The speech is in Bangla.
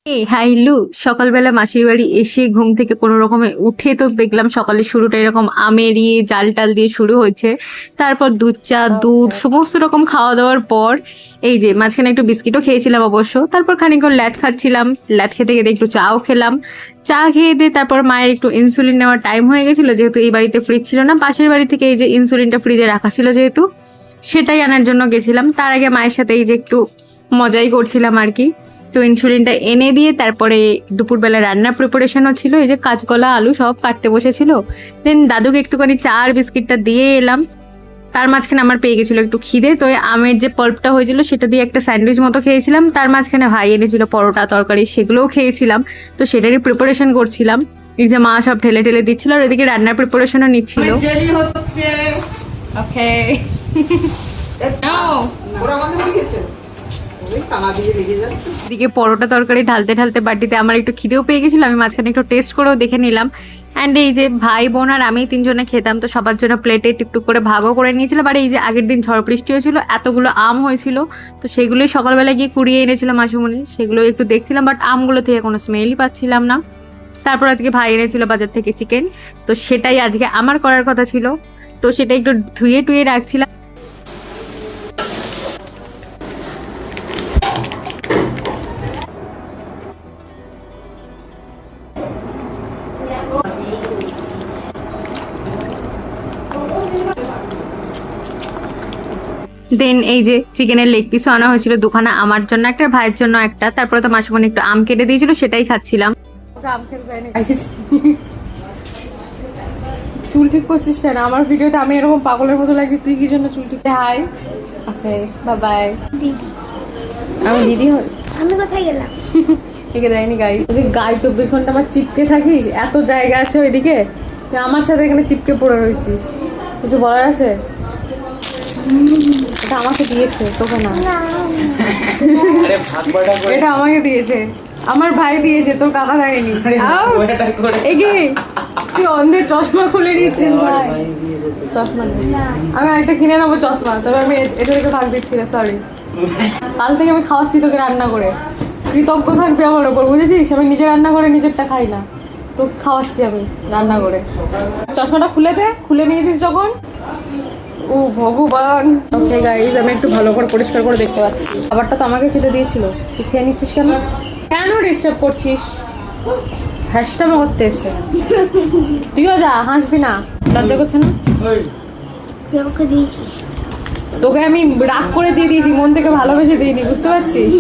হাইলু সকালবেলা মাসির বাড়ি এসে ঘুম থেকে কোনো রকমে উঠে তো দেখলাম সকালের শুরুটা এরকম আমের জাল টাল দিয়ে শুরু হয়েছে। তারপর দুধ চা দুধ সমস্ত রকম খাওয়া দাওয়ার পর এই যে মাঝখানে একটু বিস্কিটও খেয়েছিলাম অবশ্য। তারপর খানিকক্ষণ ল্যাদ খাচ্ছিলাম, ল্যাদ খেতে খেতে একটু চাও খেলাম। চা খেয়ে দিয়ে তারপর মায়ের একটু ইনসুলিন নেওয়ার টাইম হয়ে গেছিলো, যেহেতু এই বাড়িতে ফ্রিজ ছিল না, পাশের বাড়ি থেকে এই যে ইনসুলিনটা ফ্রিজে রাখা ছিল যেহেতু, সেটাই আনার জন্য গেছিলাম। তার আগে মায়ের সাথে এই যে একটু মজাই করছিলাম আর কি। তো ইনসুলিনটা এনে দিয়ে তারপরে দুপুরবেলা রান্নার প্রিপারেশনও ছিল, এই যে কাঁচকলা আলু সব কাটতে বসেছিল। দেন দাদুকে একটুখানি চা আর বিস্কিটটা দিয়ে এলাম। তার মাঝখানে আমার পেয়ে গেছিলো একটু খিদে, তো আমের যে পল্পটা হয়েছিল সেটা দিয়ে একটা স্যান্ডউইচ মতো খেয়েছিলাম। তার মাঝখানে ভাই এনেছিল পরোটা তরকারি, সেগুলোও খেয়েছিলাম। তো সেটারই প্রিপারেশন করছিলাম। এই যে মা সব ঢেলে ঢেলে দিচ্ছিল আর এদিকে রান্নার প্রিপারেশনও নিচ্ছিল। ওকে এদিকে পরোটা তরকারি ঢালতে ঢালতে বাটিতে আমার একটু খিদেও পেয়ে গেছিলো, আমি মাঝখানে একটু টেস্ট করেও দেখে নিলাম। অ্যান্ড এই যে ভাই বোন আর আমি তিনজনে খেতাম, তো সবার জন্য প্লেটে টুকটুক করে ভাগও করে নিয়েছিলাম। আর এই যে আগের দিন ঝড় বৃষ্টি হয়েছিল, এতগুলো আম হয়েছিল, তো সেগুলোই সকালবেলা গিয়ে কুড়িয়ে এনেছিল মাসুমণি, সেগুলো একটু দেখছিলাম, বাট আমগুলো থেকে কোনো স্মেলই পাচ্ছিলাম না। তারপর আজকে ভাই এনেছিল বাজার থেকে চিকেন, তো সেটাই আজকে আমার করার কথা ছিল, তো সেটা একটু ধুয়ে টুয়ে রাখছিলাম। দেন এই যে চিকেনের লেগ পিসও আনা হয়েছিল দুখানা, আমার জন্য একটা, ভাইয়ের জন্য একটা। তারপরে তো মাসুমণি একটু আম কেটে দিয়েছিল, সেটাই খাচ্ছিলাম। চুল ঠিক করছিস কেন? আমার ভিডিওতে আমি এরকম পাগলের মতো লাগছে, তুই কি জন্য চুল ঠিক? Hi, okay bye bye. আমি দিদি হই? আমি কোথায় গেলাম? ঠিক দেয়নি গাই, গায়ে 24 ঘন্টা আমার চিপকে থাকিস, এত জায়গা আছে ওইদিকে, তুই আমার সাথে এখানে চিপকে পড়ে রয়েছিস, কিছু বলার আছে? এটা আমাকে দিয়েছে, তোকে না। এটা আমাকে দিয়েছে, আমার ভাই দিয়েছে, তোর কাকা দেয়নি। এগে তুই অন্ধের চশমা খুলে নিচ্ছিস ভাই। চশমা আমি একটা কিনে নেবো চশমা, তবে আমি এটা থেকে ভাগ দিচ্ছি না, সরি। কাল থেকে আমি খাওয়াচ্ছি তোকে রান্না করে, কৃতজ্ঞ থাকবি আমার ওপর, বুঝেছিস? আমি নিজে রান্না করে নিজেরটা খাই না, তোকে খাওয়াচ্ছি আমি রান্না করে। চশমাটা খুলে দে, খুলে নিয়েছিস যখন। ও ভগবান। ওকে গাইস, আমি একটু ভালো করে পরিষ্কার করে দেখতে পাচ্ছি। খাবারটা তো আমাকে খেতে দিয়েছিল, তুই খেয়ে নিচ্ছিস কেন? কেন ডিস্টার্ব করছিস? হ্যাশটামা করতে এসে তুইও যা, হাসবি না, লজ্জা করছে না? আমাকে দিয়েছিস? তোকে আমি রাগ করে দিয়ে দিয়েছি, মন থেকে ভালোবেসে দিইনি, বুঝতে পারছিস?